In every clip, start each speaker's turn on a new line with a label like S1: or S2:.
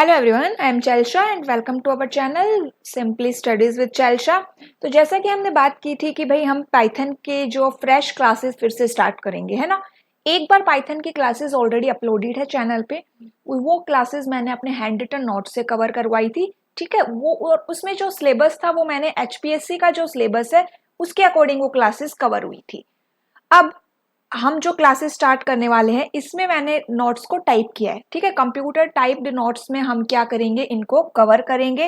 S1: Hello everyone, I am Chelsha and welcome to our channel Simply Studies with Chelsha. तो जैसा कि हमने बात की थी कि भाई हम पाइथन के जो फ्रेश क्लासेस फिर से स्टार्ट करेंगे, है ना। एक बार पाइथन की क्लासेस ऑलरेडी अपलोडेड है चैनल पे। वो क्लासेस मैंने अपने हैंड रिटन नोट से कवर करवाई थी, ठीक है। वो और उसमें जो सिलेबस था वो मैंने एचपीएससी का जो सिलेबस है उसके अकॉर्डिंग वो क्लासेस कवर हुई थी। अब हम जो क्लासेस स्टार्ट करने वाले हैं इसमें मैंने नोट्स को टाइप किया है, ठीक है। कंप्यूटर टाइप्ड नोट्स में हम क्या करेंगे, इनको कवर करेंगे।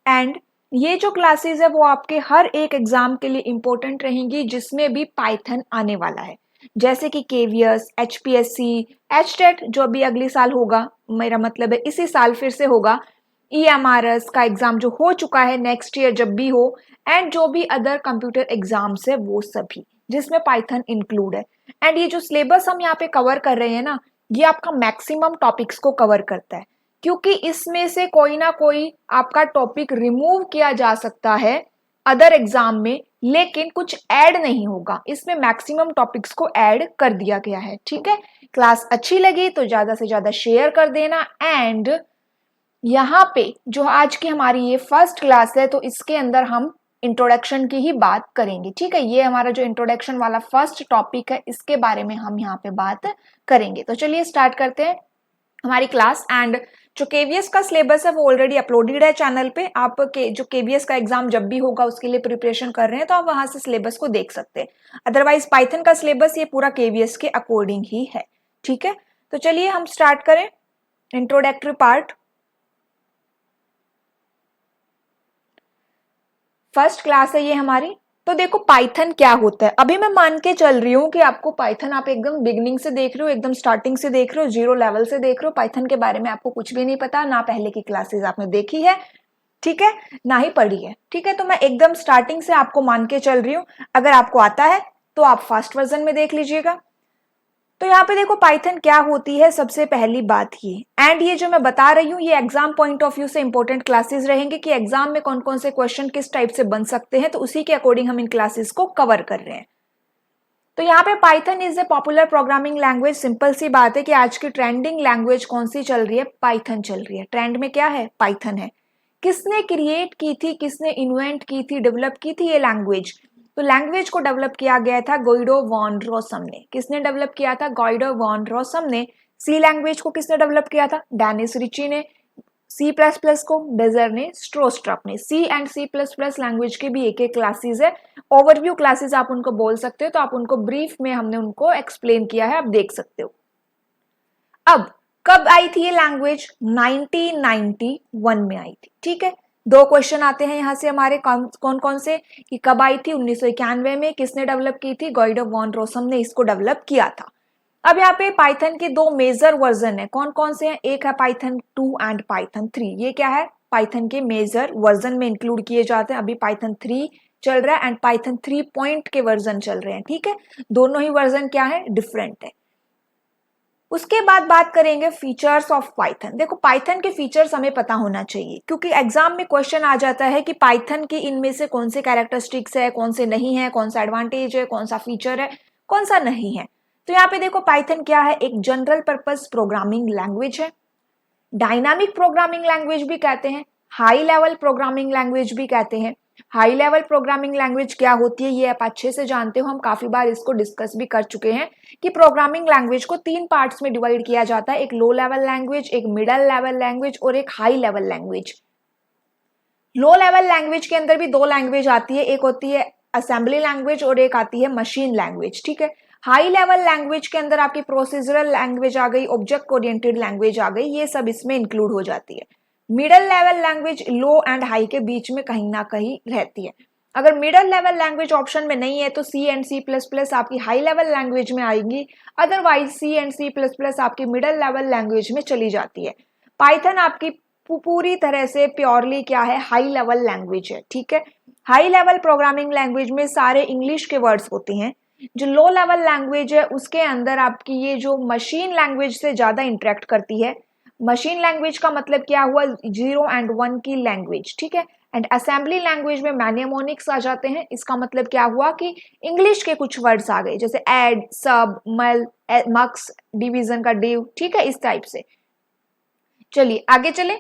S1: एंड ये जो क्लासेस है वो आपके हर एक एग्जाम के लिए इंपॉर्टेंट रहेंगी जिसमें भी पाइथन आने वाला है, जैसे कि केवीएस, एचपीएससी, एचटेट जो भी अगले साल होगा, मेरा मतलब है इसी साल फिर से होगा। ईएमआरएस का एग्जाम जो हो चुका है, नेक्स्ट ईयर जब भी हो, एंड जो भी अदर कंप्यूटर एग्जाम्स है वो सभी जिसमें पाइथन इंक्लूड है। एंड ये जो सिलेबस हम यहाँ पे कवर कर रहे हैं ना, ये आपका मैक्सिमम टॉपिक्स को कवर करता है, क्योंकि इसमें से कोई ना कोई आपका टॉपिक रिमूव किया जा सकता है अदर एग्जाम में, लेकिन कुछ ऐड नहीं होगा। इसमें मैक्सिमम टॉपिक्स को ऐड कर दिया गया है, ठीक है। क्लास अच्छी लगी तो ज्यादा से ज्यादा शेयर कर देना। एंड यहाँ पे जो आज की हमारी ये फर्स्ट क्लास है तो इसके अंदर हम इंट्रोडक्शन की ही बात करेंगे, ठीक है। ये हमारा जो इंट्रोडक्शन वाला फर्स्ट टॉपिक है इसके बारे में हम यहाँ पे बात करेंगे। तो चलिए स्टार्ट करते हैं हमारी क्लास। एंड जो केवीएस का सिलेबस है वो ऑलरेडी अपलोडेड है चैनल पे। आप जो केवीएस का एग्जाम जब भी होगा उसके लिए प्रिपरेशन कर रहे हैं तो आप वहां से सिलेबस को देख सकते हैं। अदरवाइज पाइथन का सिलेबस ये पूरा केवीएस के अकॉर्डिंग ही है, ठीक है। तो चलिए हम स्टार्ट करें इंट्रोडक्टरी पार्ट। फर्स्ट क्लास है ये हमारी। तो देखो पाइथन क्या होता है, अभी मैं मान के चल रही हूँ कि आपको पाइथन आप एकदम बिगनिंग से देख रहे हो, एकदम स्टार्टिंग से देख रहे हो, जीरो लेवल से देख रहे हो। पाइथन के बारे में आपको कुछ भी नहीं पता, ना पहले की क्लासेस आपने देखी है, ठीक है, ना ही पढ़ी है, ठीक है। तो मैं एकदम स्टार्टिंग से आपको मान के चल रही हूँ। अगर आपको आता है तो आप फास्ट वर्जन में देख लीजिएगा। तो यहाँ पे देखो पाइथन क्या होती है, सबसे पहली बात ये, एंड ये जो मैं बता रही हूँ ये एग्जाम पॉइंट ऑफ व्यू से इंपॉर्टेंट क्लासेस रहेंगे कि एग्जाम में कौन कौन से क्वेश्चन किस टाइप से बन सकते हैं, तो उसी के अकॉर्डिंग हम इन क्लासेस को कवर कर रहे हैं। तो यहाँ पे Python is a popular programming language. Simple सी बात है कि आज की ट्रेंडिंग लैंग्वेज कौन सी चल रही है, पाइथन चल रही है। ट्रेंड में क्या है, पाइथन है। किसने क्रिएट की थी, किसने इन्वेंट की थी, डेवलप की थी ये लैंग्वेज? तो लैंग्वेज को डेवलप किया गया था गुइडो वॉन रोसम ने। किसने डेवलप किया था, गुइडो वॉन रोसम ने। सी लैंग्वेज को किसने डेवलप किया था, डेनिस रिची ने। सी प्लस प्लस को बेजर ने, स्ट्रोस्ट्रप ने। C and C plus plus language के भी एक एक क्लासेस है, ओवरव्यू क्लासेस आप उनको बोल सकते हो। तो आप उनको ब्रीफ में हमने उनको एक्सप्लेन किया है, आप देख सकते हो। अब कब आई थी ये लैंग्वेज, 1991 में आई थी, ठीक है। दो क्वेश्चन आते हैं यहां से हमारे, कौन कौन से, कि कब आई थी, 1991 में। किसने डेवलप की थी, गुइडो वॉन रोसम ने इसको डेवलप किया था। अब यहाँ पे पाइथन के दो मेजर वर्जन है, कौन कौन से हैं, एक है पाइथन 2 एंड पाइथन 3। ये क्या है, पाइथन के मेजर वर्जन में इंक्लूड किए जाते हैं। अभी पाइथन 3 चल रहा है एंड पाइथन 3 पॉइंट के वर्जन चल रहे हैं, ठीक है। दोनों ही वर्जन क्या है, डिफरेंट है। उसके बाद बात करेंगे फीचर्स ऑफ पाइथन। देखो पाइथन के फीचर्स हमें पता होना चाहिए, क्योंकि एग्जाम में क्वेश्चन आ जाता है कि पाइथन के इनमें से कौन से कैरेक्टरिस्टिक्स है, कौन से नहीं है, कौन सा एडवांटेज है, कौन सा फीचर है, कौन सा नहीं है। तो यहाँ पे देखो पाइथन क्या है, एक जनरल पर्पस प्रोग्रामिंग लैंग्वेज है। डायनामिक प्रोग्रामिंग लैंग्वेज भी कहते हैं, हाई लेवल प्रोग्रामिंग लैंग्वेज भी कहते हैं। हाई लेवल प्रोग्रामिंग लैंग्वेज क्या होती है ये आप अच्छे से जानते हो, हम काफी बार इसको डिस्कस भी कर चुके हैं कि प्रोग्रामिंग लैंग्वेज को 3 पार्ट्स में डिवाइड किया जाता है, एक लो लेवल लैंग्वेज, एक मिडल लेवल लैंग्वेज और एक high level language. Low level language के अंदर भी दो लैंग्वेज आती है, एक होती है असेंबली लैंग्वेज और एक आती है मशीन लैंग्वेज, ठीक है। हाई लेवल लैंग्वेज के अंदर आपकी प्रोसीजरल लैंग्वेज आ गई, ऑब्जेक्ट ओरिएंटेड लैंग्वेज आ गई, ये सब इसमें इंक्लूड हो जाती है। Middle level language low and high के बीच में कहीं ना कहीं रहती है। अगर मिडल लेवल लैंग्वेज ऑप्शन में नहीं है तो C and C plus plus आपकी हाई लेवल लैंग्वेज में आएगी, otherwise C and C plus plus आपकी मिडल लेवल लैंग्वेज में चली जाती है। पाइथन आपकी पूरी तरह से प्योरली क्या है, हाई लेवल लैंग्वेज है, ठीक है। हाई लेवल प्रोग्रामिंग लैंग्वेज में सारे इंग्लिश के वर्ड्स होते हैं। जो लो लेवल लैंग्वेज है उसके अंदर आपकी ये जो मशीन लैंग्वेज से ज्यादा इंटरेक्ट करती है। मशीन लैंग्वेज का मतलब क्या हुआ, 0 एंड 1 की लैंग्वेज, ठीक है। एंड असेंबली लैंग्वेज में मैनिमोनिक्स आ जाते हैं, इसका मतलब क्या हुआ कि इंग्लिश के कुछ वर्ड्स आ गए, जैसे एड, सब, मल, मक्स, डिवीजन का डिव, ठीक है, इस टाइप से। चलिए आगे चले।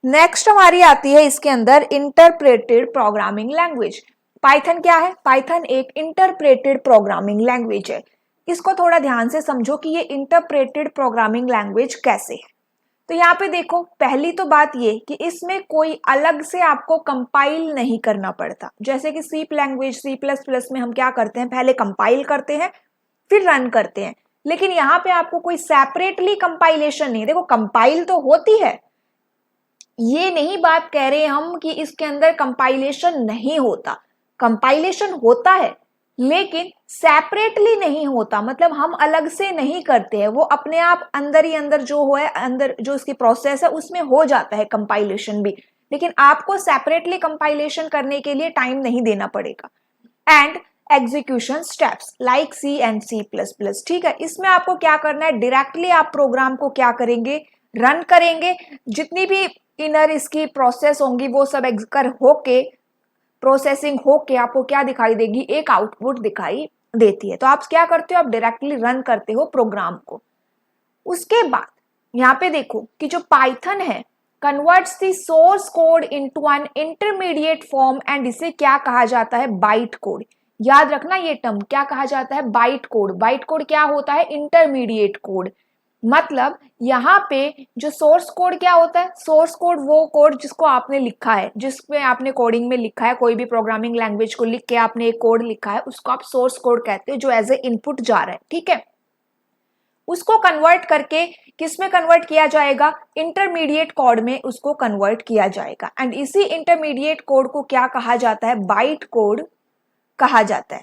S1: नेक्स्ट हमारी आती है इसके अंदर इंटरप्रेटेड प्रोग्रामिंग लैंग्वेज। पाइथन क्या है? पाइथन एक इंटरप्रेटेड प्रोग्रामिंग लैंग्वेज है। इसको थोड़ा ध्यान से समझो कि ये इंटरप्रेटेड प्रोग्रामिंग लैंग्वेज कैसे है। तो यहाँ पे देखो, पहली तो बात ये कि इसमें कोई अलग से आपको कंपाइल नहीं करना पड़ता। जैसे कि सी लैंग्वेज, सी प्लस प्लस में हम क्या करते हैं, पहले कंपाइल करते हैं फिर रन करते हैं। लेकिन यहाँ पे आपको कोई सेपरेटली कंपाइलेशन नहीं। देखो कंपाइल तो होती है, ये नहीं बात कह रहे हम कि इसके अंदर कंपाइलेशन नहीं होता। कंपाइलेशन होता है लेकिन सेपरेटली नहीं होता, मतलब हम अलग से नहीं करते हैं, वो अपने आप अंदर ही अंदर जो है, अंदर जो उसकी प्रोसेस है उसमें हो जाता है कंपाइलेशन भी। लेकिन आपको सेपरेटली कंपाइलेशन करने के लिए टाइम नहीं देना पड़ेगा। And execution steps like C and C plus plus, ठीक है। इसमें आपको क्या करना है, डायरेक्टली आप प्रोग्राम को क्या करेंगे, रन करेंगे। जितनी भी इनर इसकी प्रोसेस होंगी वो सब एग्जीक्यूट होके, प्रोसेसिंग होके आपको क्या दिखाई देगी, एक आउटपुट दिखाई देती है। तो आप क्या करते हो, आप डायरेक्टली रन करते हो प्रोग्राम को। उसके बाद यहाँ पे देखो कि जो पाइथन है converts the source code into an intermediate form and इसे क्या कहा जाता है, बाइट कोड। याद रखना ये टर्म क्या कहा जाता है, बाइट कोड। बाइट कोड क्या होता है, इंटरमीडिएट कोड। मतलब यहाँ पे जो सोर्स कोड क्या होता है, सोर्स कोड वो कोड जिसको आपने लिखा है, जिसमें आपने कोडिंग में लिखा है, कोई भी प्रोग्रामिंग लैंग्वेज को लिख के आपने एक कोड लिखा है उसको आप सोर्स कोड कहते हैं, जो एज ए इनपुट जा रहा है, ठीक है। उसको कन्वर्ट करके किस में कन्वर्ट किया जाएगा, इंटरमीडिएट कोड में उसको कन्वर्ट किया जाएगा। एंड इसी इंटरमीडिएट कोड को क्या कहा जाता है, बाइट कोड कहा जाता है।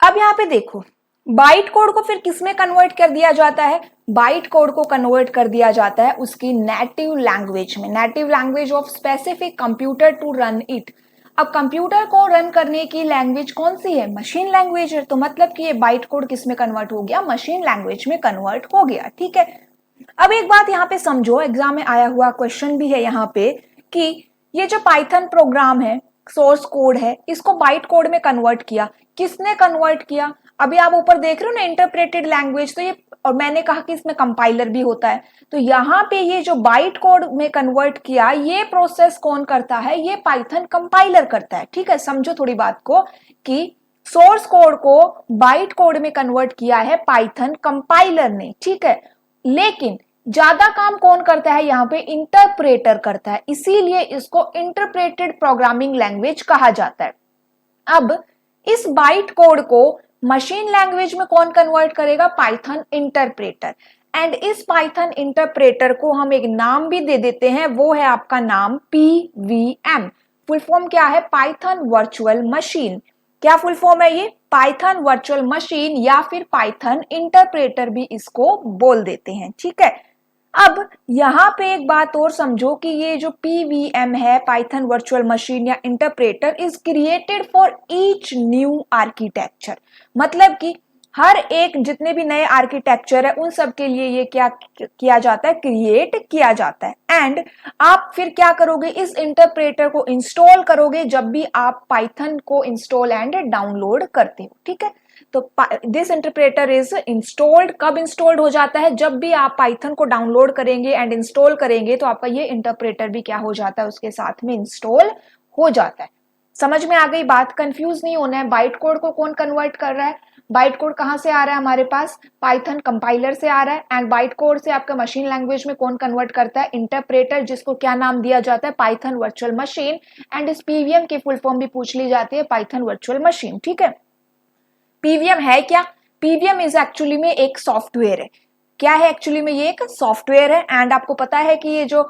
S1: अब यहाँ पे देखो, बाइट कोड को फिर किस में कन्वर्ट कर दिया जाता है, बाइट कोड को कन्वर्ट कर दिया जाता है उसकी नेटिव लैंग्वेज में, native language of specific computer to run it. अब कंप्यूटर को रन करने की लैंग्वेज कौन सी है, मशीन लैंग्वेज है। तो मतलब कि ये बाइट कोड किस में कन्वर्ट हो गया, मशीन लैंग्वेज में कन्वर्ट हो गया, ठीक है। अब एक बात यहाँ पे समझो, एग्जाम में आया हुआ क्वेश्चन भी है यहाँ पे कि ये जो पाइथन प्रोग्राम है, सोर्स कोड है, इसको बाइट कोड में कन्वर्ट किया, किसने कन्वर्ट किया। अभी आप ऊपर देख रहे हो ना इंटरप्रेटेड लैंग्वेज, तो ये, और मैंने कहा कि इसमें कंपाइलर भी होता है। तो यहाँ पे ये जो बाइट कोड में कन्वर्ट किया, ये प्रोसेस कौन करता है, ये पाइथन कंपाइलर करता है, ठीक है। समझो थोड़ी बात को कि सोर्स कोड को बाइट कोड में कन्वर्ट किया है पाइथन कंपाइलर ने, ठीक है। लेकिन ज्यादा काम कौन करता है, यहाँ पे इंटरप्रेटर करता है, इसीलिए इसको इंटरप्रेटेड प्रोग्रामिंग लैंग्वेज कहा जाता है। अब इस बाइट कोड को मशीन लैंग्वेज में कौन कन्वर्ट करेगा, पाइथन इंटरप्रेटर। एंड इस पाइथन इंटरप्रेटर को हम एक नाम भी दे देते हैं, वो है आपका नाम पीवीएम। फुल फॉर्म क्या है, पाइथन वर्चुअल मशीन। क्या फुल फॉर्म है ये, पाइथन वर्चुअल मशीन, या फिर पाइथन इंटरप्रेटर भी इसको बोल देते हैं, ठीक है। अब यहाँ पे एक बात और समझो कि ये जो पीवीएम है, पाइथन वर्चुअल मशीन या interpreter, is created for each new architecture. मतलब कि हर एक जितने भी नए आर्किटेक्चर है उन सब के लिए ये क्या किया जाता है, क्रिएट किया जाता है। एंड आप फिर क्या करोगे, इस इंटरप्रेटर को इंस्टॉल करोगे जब भी आप पाइथन को इंस्टॉल एंड डाउनलोड करते हो, ठीक है। तो दिस इंटरप्रेटर इज इंस्टॉल्ड, कब इंस्टॉल्ड हो जाता है, जब भी आप पाइथन को डाउनलोड करेंगे एंड इंस्टॉल करेंगे तो आपका ये इंटरप्रेटर भी क्या हो जाता है, उसके साथ में इंस्टॉल हो जाता है। समझ में आ गई बात, कंफ्यूज नहीं होना है। बाइट कोड को कौन कन्वर्ट कर रहा है, बाइट कोड कहां से आ रहा है हमारे पास, पाइथन कंपाइलर से आ रहा है। एंड बाइट कोड से आपका मशीन लैंग्वेज में कौन कन्वर्ट करता है, इंटरप्रेटर, जिसको क्या नाम दिया जाता है, पाइथन वर्चुअल मशीन। एंड इस पीवीएम की फुल फॉर्म भी पूछ ली जाती है, पाइथन वर्चुअल मशीन, ठीक है। पीवीएम है क्या, पीवीएम इज एक्चुअली में एक सॉफ्टवेयर है। क्या है एक्चुअली में, ये एक सॉफ्टवेयर है। एंड आपको पता है कि ये जो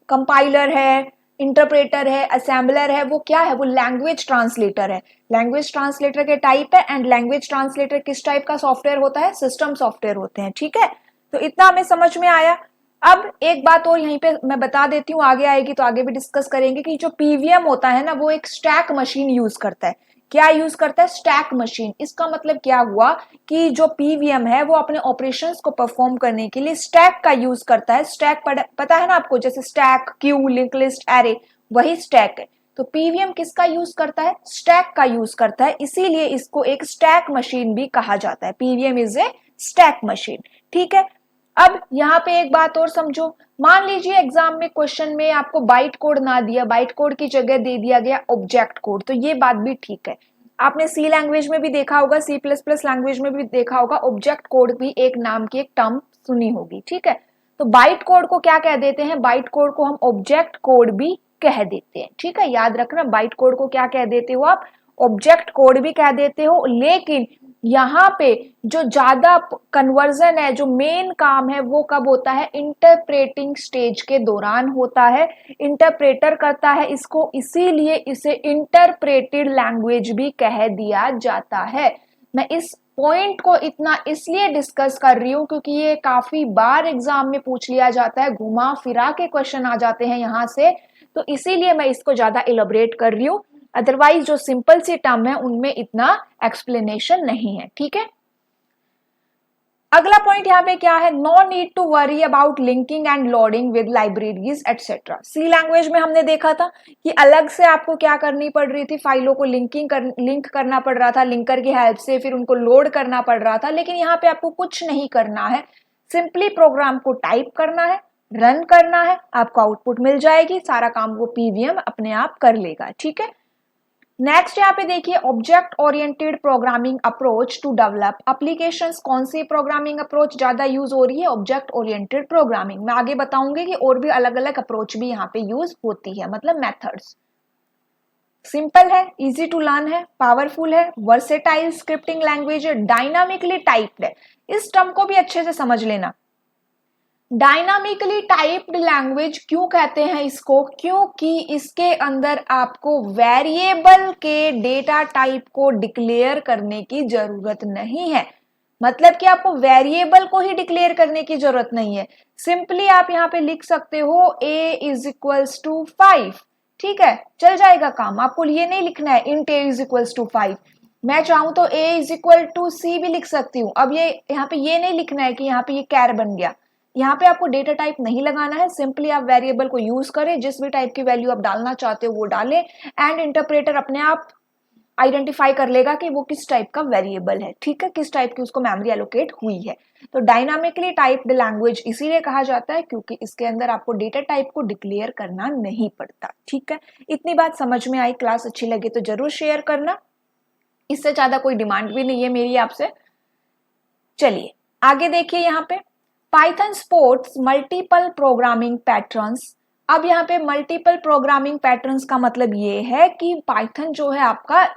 S1: कंपाइलर है, इंटरप्रेटर है, असेंबलर है, वो क्या है, वो लैंग्वेज ट्रांसलेटर है। लैंग्वेज ट्रांसलेटर के टाइप है। एंड लैंग्वेज ट्रांसलेटर किस टाइप का सॉफ्टवेयर होता है, सिस्टम सॉफ्टवेयर होते हैं, ठीक है। तो इतना हमें समझ में आया। अब एक बात और यहीं पे मैं बता देती हूँ, आगे आएगी तो आगे भी डिस्कस करेंगे कि जो पीवीएम होता है ना, वो एक स्टैक मशीन यूज करता है। क्या यूज करता है, स्टैक मशीन। इसका मतलब क्या हुआ कि जो पीवीएम है वो अपने ऑपरेशंस को परफॉर्म करने के लिए स्टैक का यूज करता है। स्टैक पता है ना आपको, जैसे stack, Q, link list, array, वही स्टैक है। तो पीवीएम किसका यूज करता है, स्टैक का यूज करता है, इसीलिए इसको एक स्टैक मशीन भी कहा जाता है। PVM is a stack machine, ठीक है। अब यहाँ पे एक बात और समझो, मान लीजिए एग्जाम में क्वेश्चन में आपको बाइट कोड ना दिया, बाइट कोड की जगह दे दिया गया ऑब्जेक्ट कोड, तो ये बात भी ठीक है। आपने सी लैंग्वेज में भी देखा होगा, सी प्लस प्लस लैंग्वेज में भी देखा होगा, ऑब्जेक्ट कोड भी एक नाम की एक टर्म सुनी होगी, ठीक है। तो बाइट कोड को क्या कह देते हैं, बाइट कोड को हम ऑब्जेक्ट कोड भी कह देते हैं, ठीक है। याद रखना, बाइट कोड को क्या कह देते हो आप, ऑब्जेक्ट कोड भी कह देते हो। लेकिन यहाँ पे जो ज्यादा कन्वर्जन है, जो मेन काम है, वो कब होता है, इंटरप्रेटिंग स्टेज के दौरान होता है। इंटरप्रेटर करता है इसको, इसीलिए इसे इंटरप्रेटेड लैंग्वेज भी कह दिया जाता है। मैं इस पॉइंट को इतना इसलिए डिस्कस कर रही हूं क्योंकि ये काफी बार एग्जाम में पूछ लिया जाता है, घुमा फिरा के क्वेश्चन आ जाते हैं यहां से, तो इसीलिए मैं इसको ज्यादा इलेबोरेट कर रही हूं। अदरवाइज जो सिंपल सी टर्म है उनमें इतना एक्सप्लेनेशन नहीं है, ठीक है। अगला पॉइंट यहाँ पे क्या है, no need to worry about linking and loading with libraries etcetera. C language में हमने देखा था कि अलग से आपको क्या करनी पड़ रही थी, फाइलों को लिंक करना पड़ रहा था, लिंकर की हेल्प से, फिर उनको लोड करना पड़ रहा था। लेकिन यहाँ पे आपको कुछ नहीं करना है, सिंपली प्रोग्राम को टाइप करना है, रन करना है, आपको आउटपुट मिल जाएगी, सारा काम वो पीवीएम अपने आप कर लेगा, ठीक है। नेक्स्ट यहाँ पे देखिए, object oriented programming approach to develop applications. कौन सी प्रोग्रामिंग अप्रोच ज्यादा यूज हो रही है, ऑब्जेक्ट ओरिएंटेड प्रोग्रामिंग। मैं आगे बताऊंगी कि और भी अलग अलग अप्रोच भी यहाँ पे यूज होती है, मतलब मेथड्स। सिंपल है, इजी टू लर्न है, पावरफुल है, वर्सेटाइल स्क्रिप्टिंग लैंग्वेज है, डायनामिकली टाइप्ड है। इस टर्म को भी अच्छे से समझ लेना। डायनामिकली टाइप्ड लैंग्वेज क्यों कहते हैं इसको, क्योंकि इसके अंदर आपको वेरिएबल के डेटा टाइप को डिक्लेयर करने की जरूरत नहीं है। मतलब कि आपको वेरिएबल को ही डिक्लेयर करने की जरूरत नहीं है। सिंपली आप यहाँ पे लिख सकते हो a इज इक्वल्स टू 5, ठीक है, चल जाएगा काम। आपको ये नहीं लिखना है int a is equals to 5, मैं चाहूं तो a is equal to c भी लिख सकती हूँ। अब ये यहाँ पे ये नहीं लिखना है कि यहाँ पे ये कैर बन गया, यहाँ पे आपको डेटा टाइप नहीं लगाना है। सिंपली आप वेरिएबल को यूज करें, जिस भी टाइप की वैल्यू आप डालना चाहते हो वो डालें, एंड इंटरप्रेटर अपने आप आइडेंटिफाई कर लेगा कि वो किस टाइप का वेरिएबल है, ठीक है, किस टाइप की उसको मेमोरी एलोकेट हुई है। तो डायनामिकली टाइप्ड लैंग्वेज इसीलिए कहा जाता है क्योंकि इसके अंदर आपको डेटा टाइप को डिक्लेयर करना नहीं पड़ता, ठीक है। इतनी बात समझ में आई, क्लास अच्छी लगी तो जरूर शेयर करना, इससे ज्यादा कोई डिमांड भी नहीं है मेरी आपसे। चलिए आगे देखिए, यहाँ पे Python supports multiple programming patterns. अब यहाँ पे मल्टीपल प्रोग्रामिंग पैटर्न्स का मतलब ये है कि पाइथन जो है आपका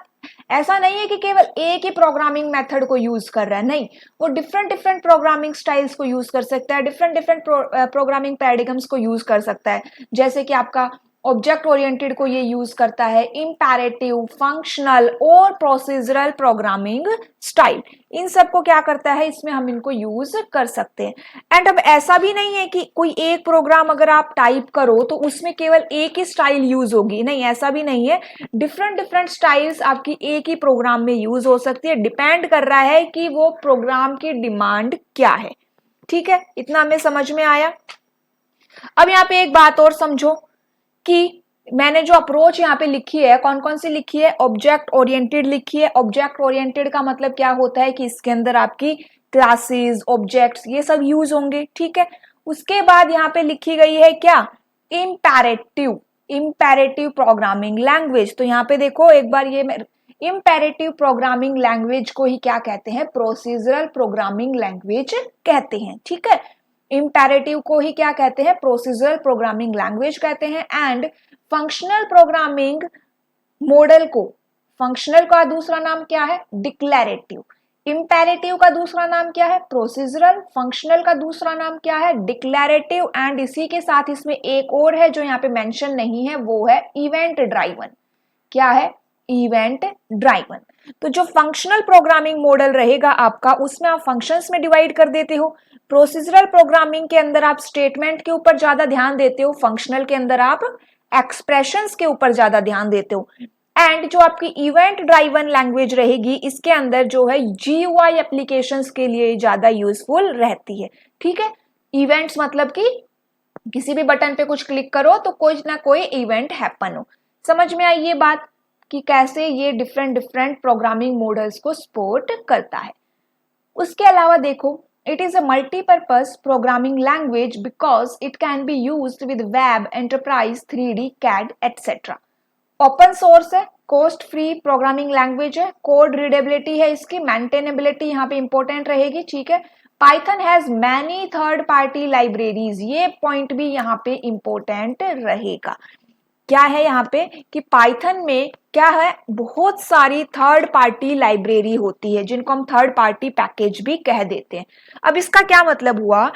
S1: ऐसा नहीं है कि केवल एक ही प्रोग्रामिंग मेथड को यूज कर रहा है, नहीं, वो डिफरेंट डिफरेंट प्रोग्रामिंग स्टाइल्स को यूज कर सकता है, डिफरेंट डिफरेंट प्रोग्रामिंग पैराडिगम्स को यूज कर सकता है। जैसे कि आपका ऑब्जेक्ट ओरिएंटेड को ये यूज करता है इंपैरेटिव, फंक्शनल और प्रोसीजरल प्रोग्रामिंग स्टाइल। इन सब को क्या करता है, इसमें हम इनको यूज कर सकते हैं। एंड अब ऐसा भी नहीं है कि कोई एक प्रोग्राम अगर आप टाइप करो तो उसमें केवल एक ही स्टाइल यूज होगी, नहीं, ऐसा भी नहीं है। डिफरेंट डिफरेंट स्टाइल्स आपकी एक ही प्रोग्राम में यूज हो सकती है, डिपेंड कर रहा है कि वो प्रोग्राम की डिमांड क्या है, ठीक है। इतना हमें समझ में आया। अब यहाँ पे एक बात और समझो कि मैंने जो अप्रोच यहाँ पे लिखी है, कौन कौन सी लिखी है, ऑब्जेक्ट ओरिएंटेड लिखी है। ऑब्जेक्ट ओरिएंटेड का मतलब क्या होता है कि इसके अंदर आपकी क्लासेस, ऑब्जेक्ट्स, ये सब यूज होंगे, ठीक है। उसके बाद यहाँ पे लिखी गई है क्या, इंपैरेटिव, इंपैरेटिव प्रोग्रामिंग लैंग्वेज। तो यहाँ पे देखो एक बार, ये इंपैरेटिव प्रोग्रामिंग लैंग्वेज को ही क्या कहते हैं, प्रोसीजरल प्रोग्रामिंग लैंग्वेज कहते हैं, ठीक है। इंपैरेटिव को ही क्या कहते हैं, प्रोसीजरल प्रोग्रामिंग लैंग्वेज कहते हैं। एंड फंक्शनल प्रोग्रामिंग मॉडल को, फंक्शनल का दूसरा नाम क्या है, डिक्लेरेटिव। इंपैरेटिव का दूसरा नाम क्या है, प्रोसीजरल। फंक्शनल का दूसरा नाम क्या है, डिक्लेरेटिव। एंड इसी के साथ इसमें एक और है जो यहाँ पे मेंशन नहीं है, वो है इवेंट ड्राइवन। क्या है, इवेंट ड्राइवन। तो जो फंक्शनल प्रोग्रामिंग मॉडल रहेगा आपका, उसमें आप फंक्शंस में डिवाइड कर देते हो। प्रोसीजरल प्रोग्रामिंग के अंदर आप स्टेटमेंट के ऊपर ज्यादा ध्यान देते हो, फंक्शनल के अंदर आप एक्सप्रेशंस के ऊपर ज्यादा ध्यान देते हो। एंड जो आपकी इवेंट ड्राइवन लैंग्वेज रहेगी, इसके अंदर जो है जीयूआई एप्लीकेशंस के लिए ज्यादा यूजफुल रहती है, ठीक है। इवेंट्स मतलब कि किसी भी बटन पे कुछ क्लिक करो तो कोई ना कोई इवेंट हैपन हो। समझ में आई ये बात कि कैसे ये डिफरेंट डिफरेंट प्रोग्रामिंग मॉडल्स को सपोर्ट करता है। उसके अलावा देखो, It is a multi-purpose programming language because it can be used with web, enterprise, 3D, CAD, etc. Open source है, कॉस्ट फ्री प्रोग्रामिंग लैंग्वेज है, कोड रीडेबिलिटी है, इसकी मेंटेनेबिलिटी यहाँ पे इंपॉर्टेंट रहेगी, ठीक है। Python has many third party libraries, ये पॉइंट भी यहाँ पे इंपॉर्टेंट रहेगा। क्या है यहाँ पे कि पाइथन में क्या है, बहुत सारी थर्ड पार्टी लाइब्रेरी होती है जिनको हम थर्ड पार्टी पैकेज भी कह देते हैं। अब इसका क्या मतलब हुआ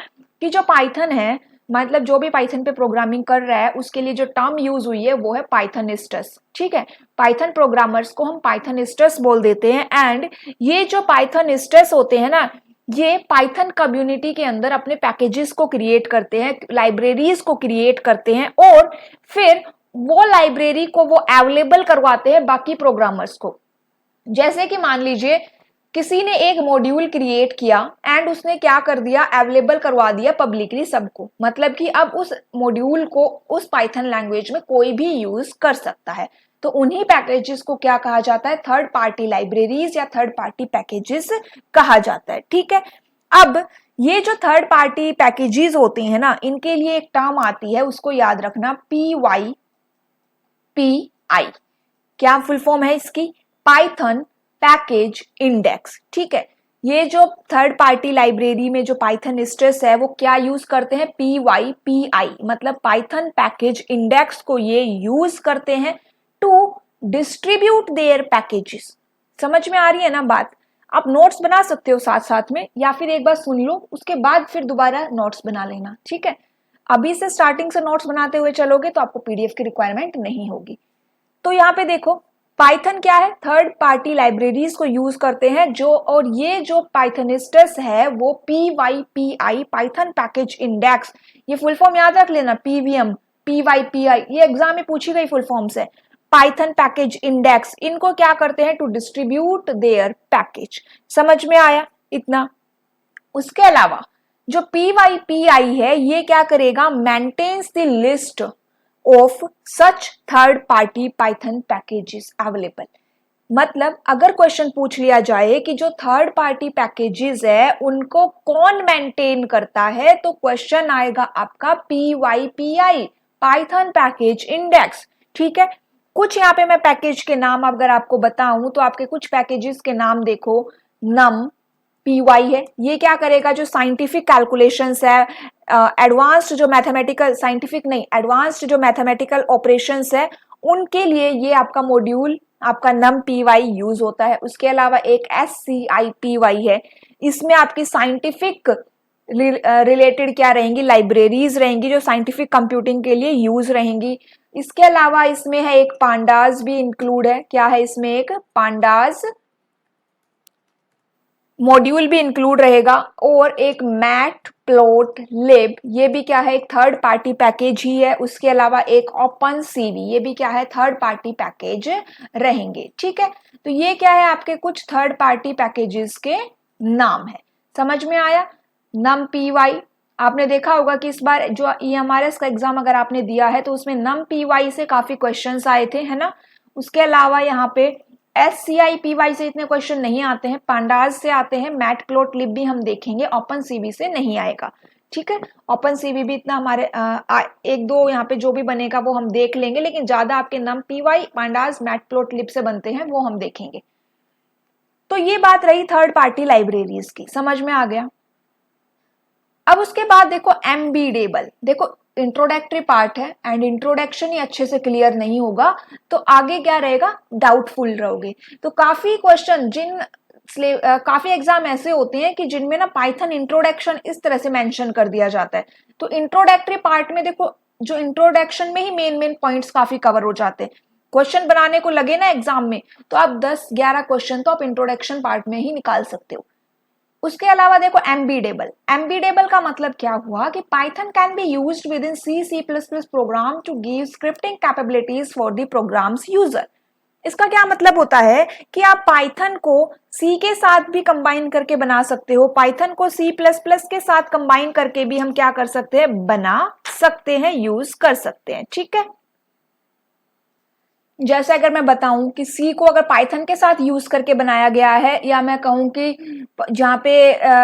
S1: कि जो पाइथन है, मतलब जो भी पाइथन पे प्रोग्रामिंग कर रहा है उसके लिए जो टर्म यूज हुई है वो है पाइथनिस्टस, ठीक है। पाइथन प्रोग्रामर्स को हम पाइथनिस्टस बोल देते हैं। एंड ये जो पाइथनिस्टस होते हैं ना, ये पाइथन कम्युनिटी के अंदर अपने पैकेजेस को क्रिएट करते हैं, लाइब्रेरीज को क्रिएट करते हैं और फिर वो लाइब्रेरी को वो अवेलेबल करवाते हैं बाकी प्रोग्रामर्स को। जैसे कि मान लीजिए किसी ने एक मॉड्यूल क्रिएट किया एंड उसने क्या कर दिया, अवेलेबल करवा दिया पब्लिकली सबको, मतलब कि अब उस मॉड्यूल को उस पाइथन लैंग्वेज में कोई भी यूज कर सकता है। तो उन्हीं पैकेजेस को क्या कहा जाता है, थर्ड पार्टी लाइब्रेरीज या थर्ड पार्टी पैकेजेस कहा जाता है, ठीक है। अब ये जो थर्ड पार्टी पैकेजेस होते हैं ना, इनके लिए एक टर्म आती है, उसको याद रखना, PYPI। क्या फुल फॉर्म है इसकी, पाइथन पैकेज इंडेक्स, ठीक है। ये जो थर्ड पार्टी लाइब्रेरी में जो पाइथनिस्टस है वो क्या यूज करते हैं, PYPI, मतलब पाइथन पैकेज इंडेक्स को ये यूज करते हैं टू डिस्ट्रीब्यूट देयर पैकेजेस। समझ में आ रही है ना बात। आप नोट्स बना सकते हो साथ साथ में, या फिर एक बार सुन लो उसके बाद फिर दोबारा नोट्स बना लेना, ठीक है। अभी से स्टार्टिंग से नोट्स बनाते हुए चलोगे तो आपको पीडीएफ की रिक्वायरमेंट नहीं होगी। तो यहाँ पे देखो पाइथन क्या है, थर्ड पार्टी लाइब्रेरीज को यूज करते हैं जो, और ये जो पाइथनिस्टस है वो PYPI, पाइथन पैकेज इंडेक्स, ये फुल फॉर्म याद रख लेना, PVM, PYPI, ये एग्जाम में पूछी गई फुल फॉर्म्स है। पाइथन पैकेज इंडेक्स, इनको क्या करते हैं, टू डिस्ट्रीब्यूट देयर पैकेज। समझ में आया इतना। उसके अलावा जो PYPI है ये क्या करेगा, maintains the list of such third party Python packages available. मतलब अगर क्वेश्चन पूछ लिया जाए कि जो थर्ड पार्टी पैकेजेस है उनको कौन मेंटेन करता है, तो क्वेश्चन आएगा आपका PYPI, पाइथन पैकेज इंडेक्स, ठीक है। कुछ यहाँ पे मैं पैकेज के नाम अगर आपको बताऊं तो आपके कुछ पैकेजेस के नाम देखो, नम PY है, ये क्या करेगा, जो साइंटिफिक कैलकुलेशंस है, एडवांस्ड जो मैथमेटिकल, साइंटिफिक नहीं, एडवांस्ड जो मैथमेटिकल ऑपरेशंस है उनके लिए ये आपका मॉड्यूल आपका नम PY यूज होता है। उसके अलावा एक SCIPY है, इसमें आपकी साइंटिफिक रिलेटेड क्या रहेंगी, लाइब्रेरीज रहेंगी जो साइंटिफिक कंप्यूटिंग के लिए यूज रहेंगी। इसके अलावा इसमें है एक पांडास भी इंक्लूड है, क्या है इसमें, एक पांडास मॉड्यूल भी इंक्लूड रहेगा, और एक मैटप्लोटलिब, ये भी क्या है, एक थर्ड पार्टी पैकेज ही है। उसके अलावा एक OpenCV, ये भी क्या है, थर्ड पार्टी पैकेज रहेंगे, ठीक है। तो ये क्या है, आपके कुछ थर्ड पार्टी पैकेजेस के नाम है। समझ में आया। नम PY आपने देखा होगा कि इस बार जो EMRS का एग्जाम अगर आपने दिया है तो उसमें नम PY से काफी क्वेश्चंस आए थे, है ना। उसके अलावा यहाँ पे SCIPY से इतने क्वेश्चन नहीं आते हैं, पांडास से आते हैं, मैटप्लोटलिब भी हम देखेंगे, OpenCV से नहीं आएगा, ठीक है। OpenCV भी इतना हमारे एक दो यहाँ पे जो भी बनेगा वो हम देख लेंगे, लेकिन ज्यादा आपके नम PY, पांडास, मैटप्लोटलिब से बनते हैं वो हम देखेंगे। तो ये बात रही थर्ड पार्टी लाइब्रेरीज की, समझ में आ गया। अब उसके बाद देखो एम्बीडेबल, देखो इंट्रोडक्टरी पार्ट है एंड इंट्रोडक्शन ही अच्छे से क्लियर नहीं होगा तो आगे क्या रहेगा, डाउटफुल रहोगे। तो काफी क्वेश्चन काफी एग्जाम ऐसे होते हैं कि जिनमें ना पाइथन इंट्रोडक्शन इस तरह से मेंशन कर दिया जाता है। तो इंट्रोडक्टरी पार्ट में देखो, जो इंट्रोडक्शन में ही मेन पॉइंट्स काफी कवर हो जाते हैं। क्वेश्चन बनाने को लगे ना एग्जाम में तो आप 10-11 क्वेश्चन तो आप इंट्रोडक्शन पार्ट में ही निकाल सकते हो। उसके अलावा देखो एम्बीडेबल, एम्बीडेबल का मतलब क्या हुआ कि Python can be used with in C++ program to give scripting capabilities for the programs user. इसका क्या मतलब होता है कि आप पाइथन को C के साथ भी कंबाइन करके बना सकते हो, पाइथन को C++ के साथ कंबाइन करके भी हम क्या कर सकते हैं, बना सकते हैं, यूज कर सकते हैं, ठीक है। जैसे अगर मैं बताऊं कि सी को अगर पाइथन के साथ यूज करके बनाया गया है, या मैं कहूं कि जहां पे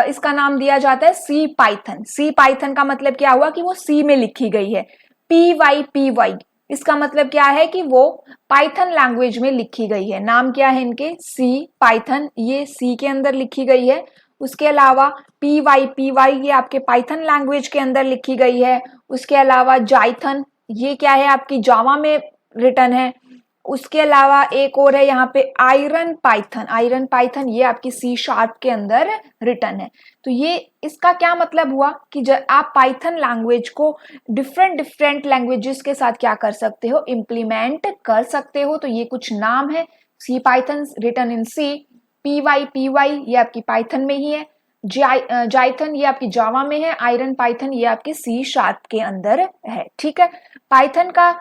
S1: इसका नाम दिया जाता है सी पाइथन, सी पाइथन का मतलब क्या हुआ कि वो सी में लिखी गई है। पी वाई इसका मतलब क्या है कि वो पाइथन लैंग्वेज में लिखी गई है। नाम क्या है इनके, सी पाइथन, ये सी के अंदर लिखी गई है। उसके अलावा पी वाई ये आपके पाइथन लैंग्वेज के अंदर लिखी गई है। उसके अलावा जाइथन, ये क्या है आपकी जावा में रिटर्न है। उसके अलावा एक और है यहाँ पे आयरन पाइथन, आयरन पाइथन ये आपकी सी शार्प के अंदर रिटर्न है। तो ये इसका क्या मतलब हुआ कि जब आप पाइथन लैंग्वेज को डिफरेंट डिफरेंट लैंग्वेजेस के साथ क्या कर सकते हो, इम्प्लीमेंट कर सकते हो। तो ये कुछ नाम है, सी पाइथन रिटर्न इन सी, पी वाई ये आपकी पाइथन में ही है, जाइथन ये आपकी जावा में है, आयरन पाइथन ये आपकी सी शार्प के अंदर है। ठीक है, पाइथन का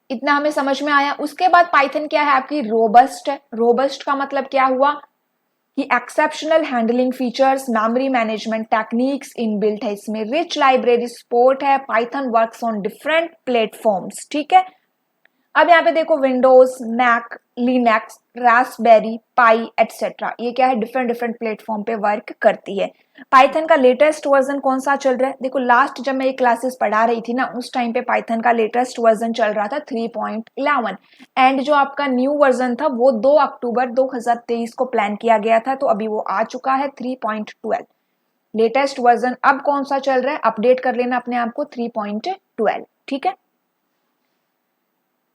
S1: इतना हमें समझ में आया। उसके बाद पाइथन क्या है आपकी, रोबस्ट है। रोबस्ट का मतलब क्या हुआ कि exceptional handling features, memory management techniques inbuilt है इसमें, रिच लाइब्रेरी सपोर्ट है, Python works on different platforms. ठीक है, अब यहाँ पे देखो विंडोज, मैक, लिनक्स, रास्पबेरी पाई एटसेट्रा, ये क्या है डिफरेंट डिफरेंट प्लेटफॉर्म पे वर्क करती है। पाइथन का लेटेस्ट वर्जन कौन सा चल रहा है, देखो लास्ट जब मैं ये क्लासेस पढ़ा रही थी ना उस टाइम पे पाइथन का लेटेस्ट वर्जन चल रहा था 3.11, एंड जो आपका न्यू वर्जन था वो 2 अक्टूबर 2023 को प्लान किया गया था, तो अभी वो आ चुका है 3.12। लेटेस्ट वर्जन अब कौन सा चल रहा है, अपडेट कर लेना अपने आप को 3.12। ठीक है,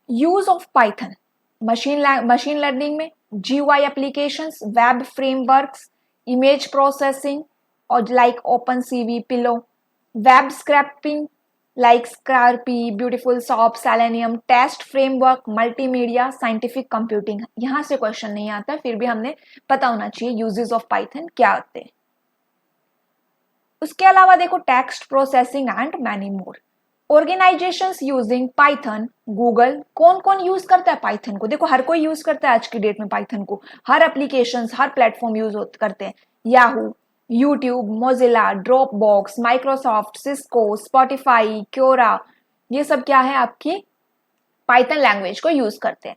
S1: use of Python machine learning में, GUI applications, web frameworks, image processing और like OpenCV, Pillow, web scraping like Scrapy, Beautiful Soup, Selenium, test framework, multimedia, scientific computing. यहां से क्वेश्चन नहीं आता, फिर भी हमने पता होना चाहिए यूजेस ऑफ पाइथन क्या होते हैं। उसके अलावा देखो text processing and many more, organisations using Python, Google, कौन कौन यूज करता है पाइथन को, देखो हर कोई यूज करता है आज की डेट में पाइथन को, हर एप्लीकेशंस हर प्लेटफॉर्म यूज करते हैं, Yahoo, YouTube, Mozilla, drop box, Microsoft, Cisco, Spotify, Quora, ये सब क्या है आपकी पाइथन लैंग्वेज को यूज करते हैं।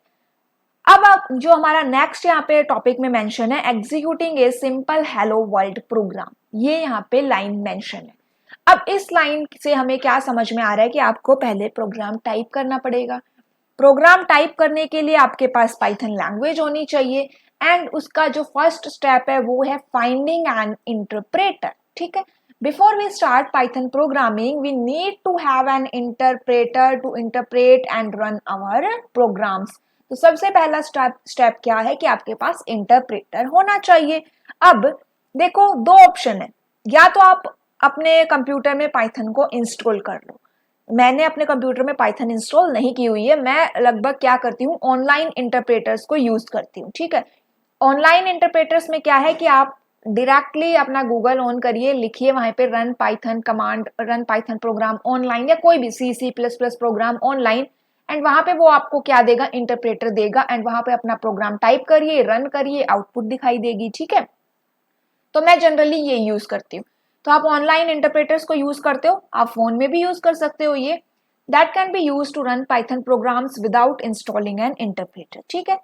S1: अब जो हमारा नेक्स्ट यहाँ पे टॉपिक में मेंशन है, executing a simple hello world program, ये यहाँ पे लाइन मेंशन है। अब इस लाइन से हमें क्या समझ में आ रहा है कि आपको पहले प्रोग्राम टाइप करना पड़ेगा। प्रोग्राम टाइप करने के लिए आपके पास पाइथन लैंग्वेज होनी चाहिए, एंड उसका जो फर्स्ट स्टेप है वो है फाइंडिंग एन इंटरप्रेटर। ठीक है, before we start Python programming we need to have an interpreter to interpret and run our programs. तो सबसे पहला स्टेप क्या है कि आपके पास इंटरप्रेटर होना चाहिए। अब देखो दो ऑप्शन है, या तो आप अपने कंप्यूटर में पाइथन को इंस्टॉल कर लो। मैंने अपने कंप्यूटर में पाइथन इंस्टॉल नहीं की हुई है, मैं लगभग क्या करती हूँ ऑनलाइन इंटरप्रेटर्स को यूज करती हूँ। ठीक है, ऑनलाइन इंटरप्रेटर्स में क्या है कि आप डायरेक्टली अपना गूगल ऑन करिए, लिखिए वहां पे run Python command, run Python programme online, या कोई भी C++ प्रोग्राम ऑनलाइन, एंड वहां पे वो आपको क्या देगा, इंटरप्रेटर देगा, एंड वहां पे अपना प्रोग्राम टाइप करिए, रन करिए, आउटपुट दिखाई देगी। ठीक है, तो मैं जनरली ये यूज करती हूँ। तो आप ऑनलाइन इंटरप्रेटर्स को यूज करते हो, आप फोन में भी यूज कर सकते हो ये, that can be use to run Python programs without installing an interpreter. ठीक है,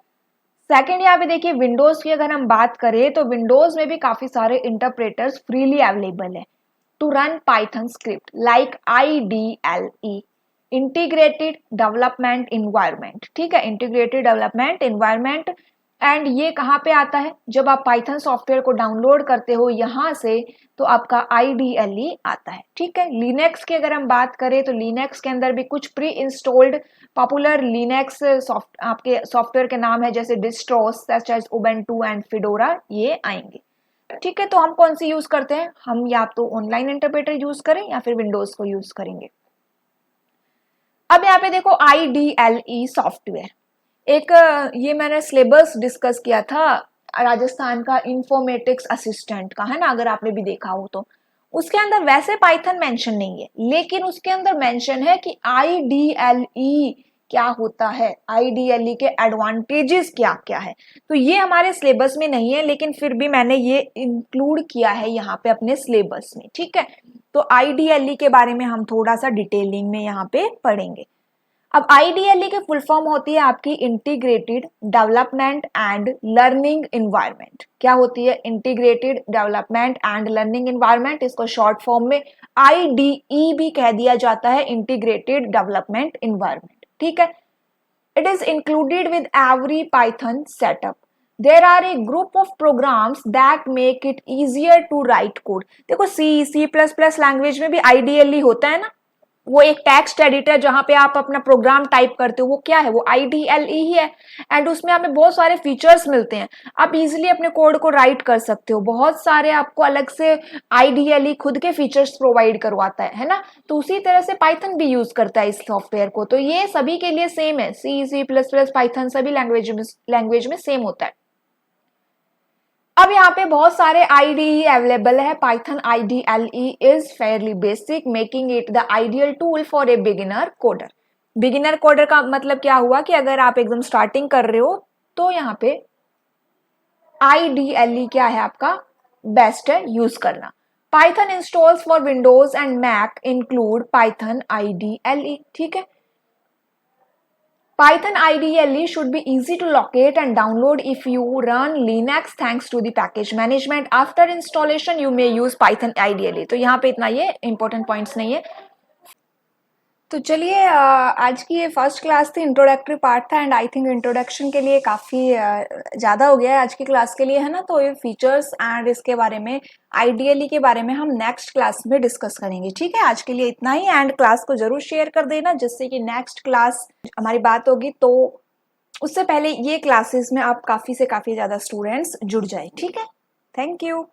S1: सेकेंड यहाँ पे देखिए विंडोज की अगर हम बात करें तो विंडोज में भी काफी सारे इंटरप्रेटर्स फ्रीली अवेलेबल है to run Python script like IDLE, integrated development environment. ठीक है, इंटीग्रेटेड डेवलपमेंट इन्वायरमेंट, एंड ये कहाँ पे आता है, जब आप पाइथन सॉफ्टवेयर को डाउनलोड करते हो यहां से तो आपका IDLE आता है। ठीक है, लिनक्स की अगर हम बात करें तो लिनक्स के अंदर भी कुछ प्री इंस्टॉल्ड पॉपुलर लिनक्स आपके सॉफ्टवेयर के नाम है, जैसे distros such as Ubuntu and Fedora, ये आएंगे। ठीक है, तो हम कौन सी यूज करते हैं, हम या तो ऑनलाइन इंटरप्रेटर यूज करें या फिर विंडोज को यूज करेंगे। अब यहाँ पे देखो IDLE सॉफ्टवेयर, एक ये मैंने सिलेबस डिस्कस किया था राजस्थान का इन्फॉर्मेटिक्स असिस्टेंट का, है ना, अगर आपने भी देखा हो तो उसके अंदर वैसे पाइथन मेंशन नहीं है, लेकिन उसके अंदर मेंशन है कि IDLE क्या होता है, IDLE के एडवांटेजेस क्या क्या है। तो ये हमारे सिलेबस में नहीं है, लेकिन फिर भी मैंने ये इंक्लूड किया है यहाँ पे अपने सिलेबस में। ठीक है, तो IDLE के बारे में हम थोड़ा सा डिटेलिंग में यहाँ पे पढ़ेंगे। अब आईडीएलई की फुल फॉर्म होती है आपकी integrated development and learning environment. क्या होती है? Integrated development and learning environment. इसको शॉर्ट फॉर्म में आईडीई भी कह दिया जाता है, इंटीग्रेटेड डेवलपमेंट इन्वायरमेंट। ठीक है। It is included with every Python setup. There are a group of programs that make it easier to write code. देखो C++ लैंग्वेज में भी IDLE होता है ना, वो एक टेक्स्ट एडिटर जहां पे आप अपना प्रोग्राम टाइप करते हो, वो क्या है? वो IDLE ही है। एंड उसमें हमें बहुत सारे फीचर्स मिलते हैं, आप इजीली अपने कोड को राइट कर सकते हो। बहुत सारे आपको अलग से IDLE खुद के फीचर्स प्रोवाइड करवाता है ना। तो उसी तरह से पाइथन भी यूज करता है इस सॉफ्टवेयर को। तो ये सभी के लिए सेम है, C++, पाइथन सभी लैंग्वेज में सेम होता है। अब यहाँ पे बहुत सारे IDE अवेलेबल है। Python IDLE is fairly basic, making it the ideal tool for a beginner coder. Beginner coder का मतलब क्या हुआ कि अगर आप एकदम स्टार्टिंग कर रहे हो तो यहाँ पे IDLE क्या है आपका बेस्ट है यूज करना। Python installs for Windows and Mac include Python IDLE। ठीक है। Python IDLE should be easy to locate and download if you run Linux thanks to the package management. After installation, you may use Python IDLE. तो यहाँ पे इतना ये important points नहीं है। तो चलिए आज की ये फर्स्ट क्लास थी, इंट्रोडक्टरी पार्ट था एंड आई थिंक इंट्रोडक्शन के लिए काफ़ी ज़्यादा हो गया है आज की क्लास के लिए, है ना। तो ये फीचर्स एंड इसके बारे में आइडियली के बारे में हम नेक्स्ट क्लास में डिस्कस करेंगे। ठीक है, आज के लिए इतना ही एंड क्लास को जरूर शेयर कर देना जिससे कि नेक्स्ट क्लास हमारी बात होगी तो उससे पहले ये क्लासेस में आप काफ़ी से काफ़ी ज़्यादा स्टूडेंट्स जुड़ जाए। ठीक है, थैंक यू।